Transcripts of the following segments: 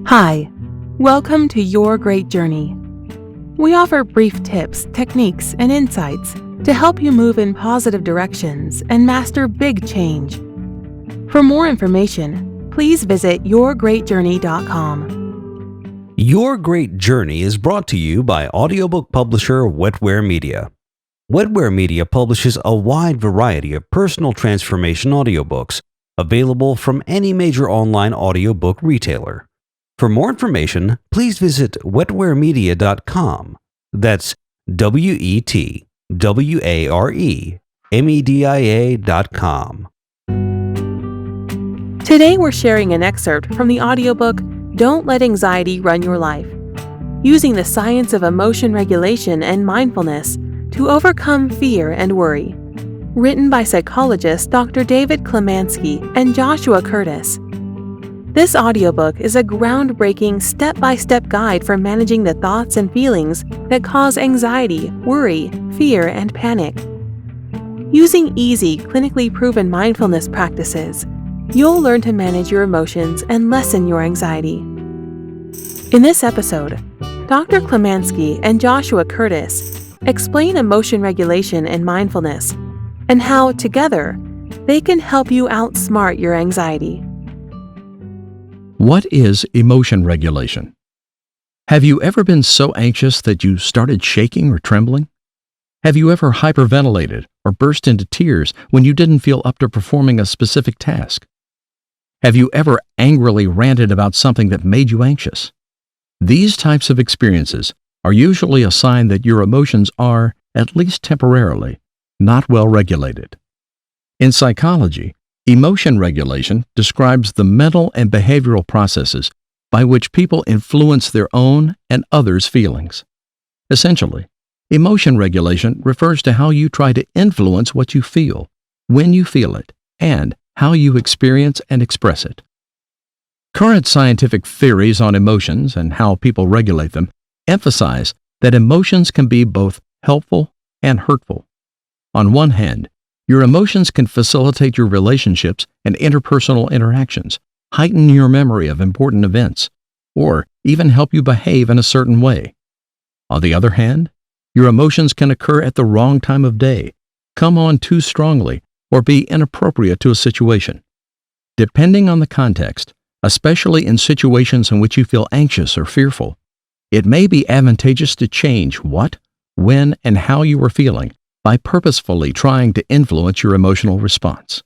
Hi, welcome to Your Great Journey. We offer brief tips, techniques, and insights to help you move in positive directions and master big change. For more information, please visit yourgreatjourney.com. Your Great Journey is brought to you by audiobook publisher Wetware Media. Wetware Media publishes a wide variety of personal transformation audiobooks available from any major online audiobook retailer. For more information, please visit wetwaremedia.com. That's wetwaremedia.com. Today we're sharing an excerpt from the audiobook Don't Let Anxiety Run Your Life, using the science of emotion regulation and mindfulness to overcome fear and worry, written by psychologist Dr. David Klemanski and Joshua Curtiss. This audiobook is a groundbreaking step-by-step guide for managing the thoughts and feelings that cause anxiety, worry, fear, and panic. Using easy, clinically proven mindfulness practices, you'll learn to manage your emotions and lessen your anxiety. In this episode, Dr. Klemanski and Joshua Curtiss explain emotion regulation and mindfulness, and how, together, they can help you outsmart your anxiety. What is emotion regulation? Have you ever been so anxious that you started shaking or trembling? Have you ever hyperventilated or burst into tears when you didn't feel up to performing a specific task? Have you ever angrily ranted about something that made you anxious? These types of experiences are usually a sign that your emotions are, at least temporarily, not well regulated. In psychology, emotion regulation describes the mental and behavioral processes by which people influence their own and others' feelings. Essentially, emotion regulation refers to how you try to influence what you feel, when you feel it, and how you experience and express it. Current scientific theories on emotions and how people regulate them emphasize that emotions can be both helpful and hurtful. On one hand, your emotions can facilitate your relationships and interpersonal interactions, heighten your memory of important events, or even help you behave in a certain way. On the other hand, your emotions can occur at the wrong time of day, come on too strongly, or be inappropriate to a situation. Depending on the context, especially in situations in which you feel anxious or fearful, it may be advantageous to change what, when, and how you are feeling by purposefully trying to influence your emotional response.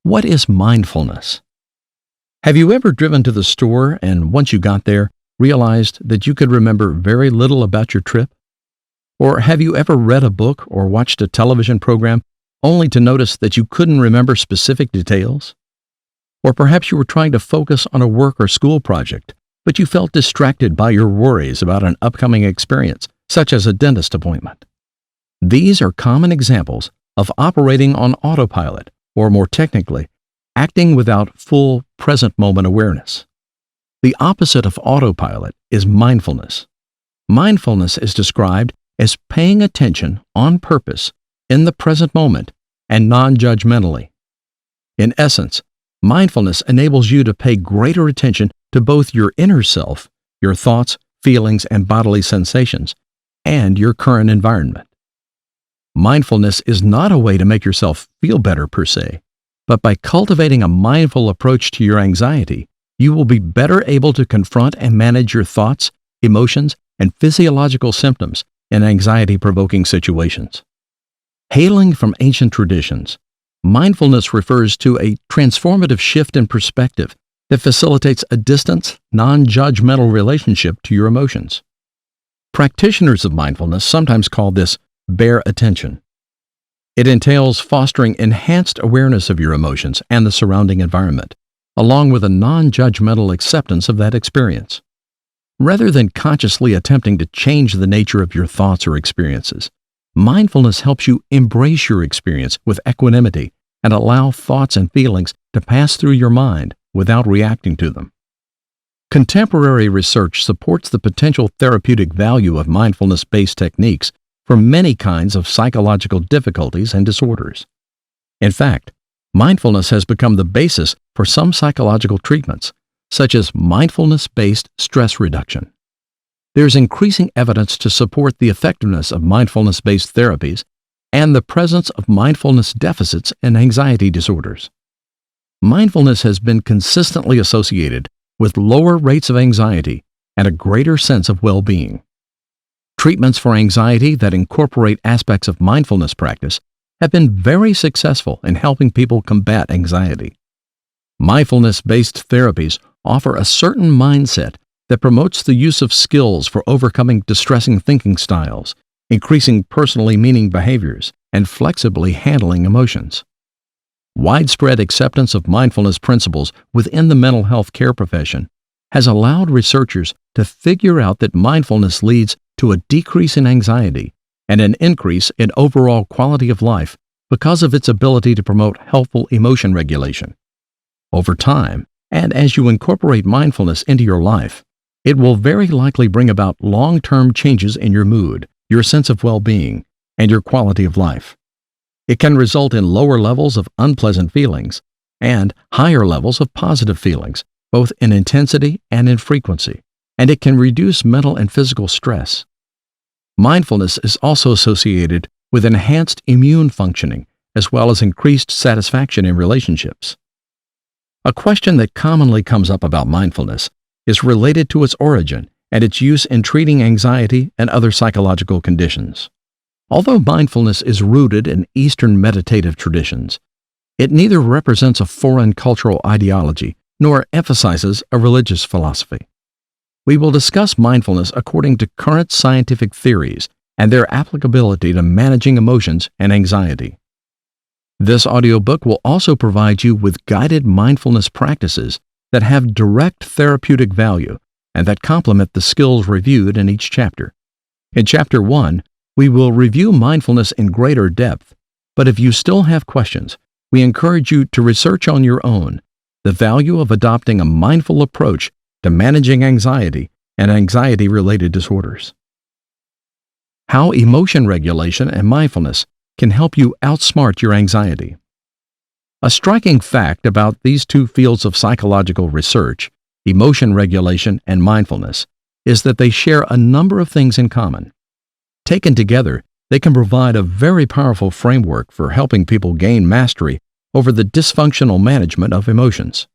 What is mindfulness? Have you ever driven to the store and once you got there, realized that you could remember very little about your trip? Or have you ever read a book or watched a television program only to notice that you couldn't remember specific details? Or perhaps you were trying to focus on a work or school project, but you felt distracted by your worries about an upcoming experience, such as a dentist appointment. These are common examples of operating on autopilot, or more technically, acting without full present moment awareness. The opposite of autopilot is mindfulness. Mindfulness is described as paying attention on purpose in the present moment and non-judgmentally. In essence, mindfulness enables you to pay greater attention to both your inner self, your thoughts, feelings, and bodily sensations, and your current environment. Mindfulness is not a way to make yourself feel better per se, but by cultivating a mindful approach to your anxiety, you will be better able to confront and manage your thoughts, emotions, and physiological symptoms in anxiety-provoking situations. Hailing from ancient traditions, mindfulness refers to a transformative shift in perspective that facilitates a distant, non-judgmental relationship to your emotions. Practitioners of mindfulness sometimes call this bare attention. It entails fostering enhanced awareness of your emotions and the surrounding environment, along with a non-judgmental acceptance of that experience. Rather than consciously attempting to change the nature of your thoughts or experiences, mindfulness helps you embrace your experience with equanimity and allow thoughts and feelings to pass through your mind without reacting to them. Contemporary research supports the potential therapeutic value of mindfulness-based techniques for many kinds of psychological difficulties and disorders. In fact, mindfulness has become the basis for some psychological treatments, such as mindfulness-based stress reduction. There's increasing evidence to support the effectiveness of mindfulness-based therapies and the presence of mindfulness deficits in anxiety disorders. Mindfulness has been consistently associated with lower rates of anxiety and a greater sense of well-being. Treatments for anxiety that incorporate aspects of mindfulness practice have been very successful in helping people combat anxiety. Mindfulness-based therapies offer a certain mindset that promotes the use of skills for overcoming distressing thinking styles, increasing personally meaning behaviors, and flexibly handling emotions. Widespread acceptance of mindfulness principles within the mental health care profession has allowed researchers to figure out that mindfulness leads to a decrease in anxiety and an increase in overall quality of life because of its ability to promote helpful emotion regulation. Over time, and as you incorporate mindfulness into your life, it will very likely bring about long-term changes in your mood, your sense of well-being, and your quality of life. It can result in lower levels of unpleasant feelings and higher levels of positive feelings, both in intensity and in frequency, and it can reduce mental and physical stress. Mindfulness is also associated with enhanced immune functioning as well as increased satisfaction in relationships. A question that commonly comes up about mindfulness is related to its origin and its use in treating anxiety and other psychological conditions. Although mindfulness is rooted in Eastern meditative traditions, it neither represents a foreign cultural ideology nor emphasizes a religious philosophy. We will discuss mindfulness according to current scientific theories and their applicability to managing emotions and anxiety. This audiobook will also provide you with guided mindfulness practices that have direct therapeutic value and that complement the skills reviewed in each chapter. In Chapter 1, we will review mindfulness in greater depth, but if you still have questions, we encourage you to research on your own the value of adopting a mindful approach to managing anxiety and anxiety-related disorders. How emotion regulation and mindfulness can help you outsmart your anxiety. A striking fact about these two fields of psychological research, emotion regulation and mindfulness, is that they share a number of things in common. Taken together, they can provide a very powerful framework for helping people gain mastery over the dysfunctional management of emotions.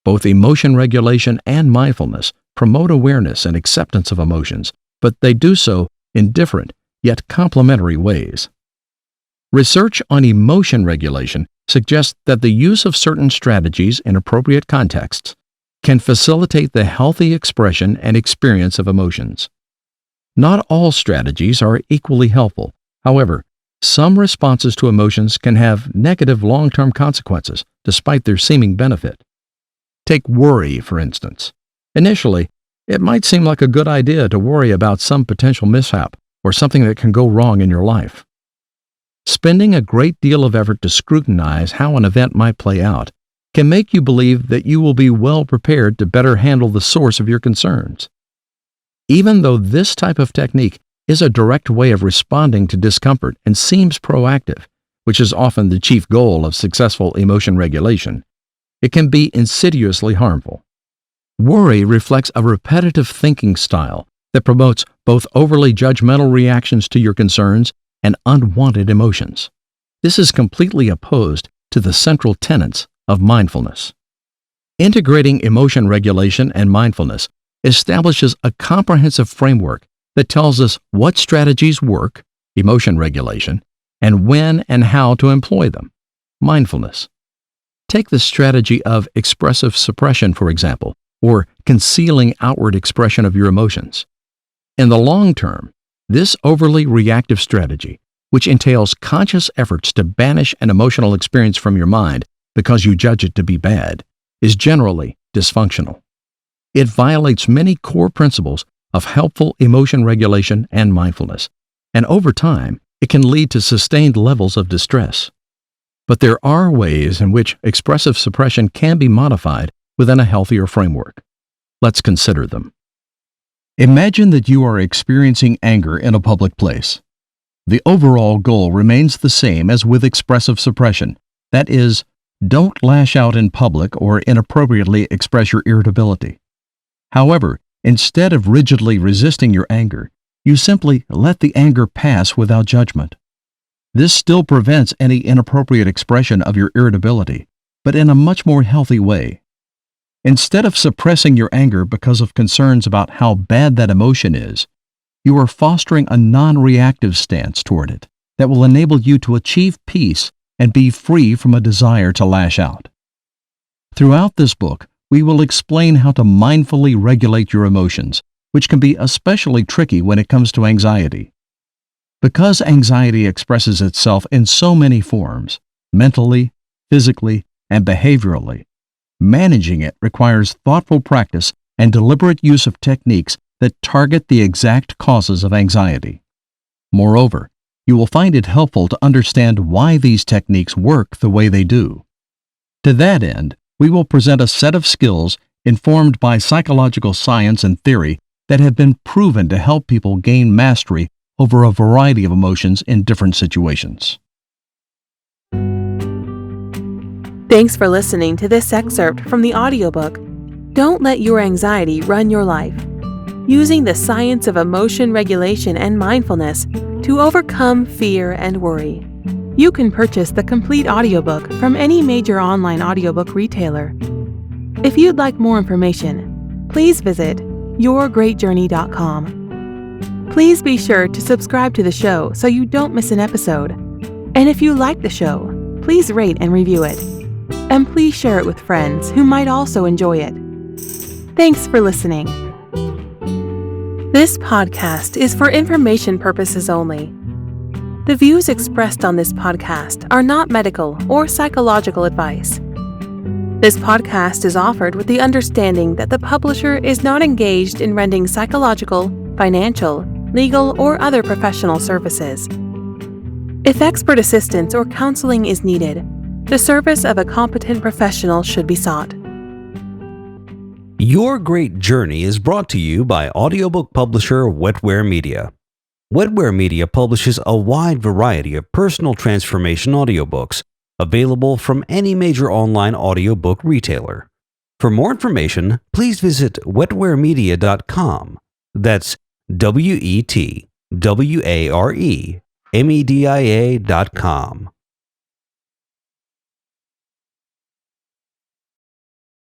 Both emotion regulation and mindfulness promote awareness and acceptance of emotions, but they do so in different yet complementary ways. Research on emotion regulation suggests that the use of certain strategies in appropriate contexts can facilitate the healthy expression and experience of emotions. Not all strategies are equally helpful. However, some responses to emotions can have negative long-term consequences despite their seeming benefit. Take worry, for instance. Initially, it might seem like a good idea to worry about some potential mishap or something that can go wrong in your life. Spending a great deal of effort to scrutinize how an event might play out can make you believe that you will be well prepared to better handle the source of your concerns. Even though this type of technique is a direct way of responding to discomfort and seems proactive, which is often the chief goal of successful emotion regulation, it can be insidiously harmful. Worry reflects a repetitive thinking style that promotes both overly judgmental reactions to your concerns and unwanted emotions. This is completely opposed to the central tenets of mindfulness. Integrating emotion regulation and mindfulness establishes a comprehensive framework that tells us what strategies work, emotion regulation, and when and how to employ them, mindfulness. Take the strategy of expressive suppression, for example, or concealing outward expression of your emotions. In the long term, this overly reactive strategy, which entails conscious efforts to banish an emotional experience from your mind because you judge it to be bad, is generally dysfunctional. It violates many core principles of helpful emotion regulation and mindfulness, and over time, it can lead to sustained levels of distress. But there are ways in which expressive suppression can be modified within a healthier framework. Let's consider them. Imagine that you are experiencing anger in a public place. The overall goal remains the same as with expressive suppression. That is, Don't lash out in public or inappropriately express your irritability. However, instead of rigidly resisting your anger, you simply let the anger pass without judgment. This still prevents any inappropriate expression of your irritability, but in a much more healthy way. Instead of suppressing your anger because of concerns about how bad that emotion is, you are fostering a non-reactive stance toward it that will enable you to achieve peace and be free from a desire to lash out. Throughout this book, we will explain how to mindfully regulate your emotions, which can be especially tricky when it comes to anxiety. Because anxiety expresses itself in so many forms, mentally, physically, and behaviorally, managing it requires thoughtful practice and deliberate use of techniques that target the exact causes of anxiety. Moreover, you will find it helpful to understand why these techniques work the way they do. To that end, we will present a set of skills informed by psychological science and theory that have been proven to help people gain mastery over a variety of emotions in different situations. Thanks for listening to this excerpt from the audiobook, Don't Let Your Anxiety Run Your Life, using the science of emotion regulation and mindfulness to overcome fear and worry. You can purchase the complete audiobook from any major online audiobook retailer. If you'd like more information, please visit yourgreatjourney.com. Please be sure to subscribe to the show so you don't miss an episode. And if you like the show, please rate and review it. And please share it with friends who might also enjoy it. Thanks for listening. This podcast is for information purposes only. The views expressed on this podcast are not medical or psychological advice. This podcast is offered with the understanding that the publisher is not engaged in rendering psychological, financial, legal, or other professional services. If expert assistance or counseling is needed, the service of a competent professional should be sought. Your Great Journey is brought to you by audiobook publisher Wetware Media. Wetware Media publishes a wide variety of personal transformation audiobooks available from any major online audiobook retailer. For more information, please visit wetwaremedia.com. That's WETWAREMEDIA.com.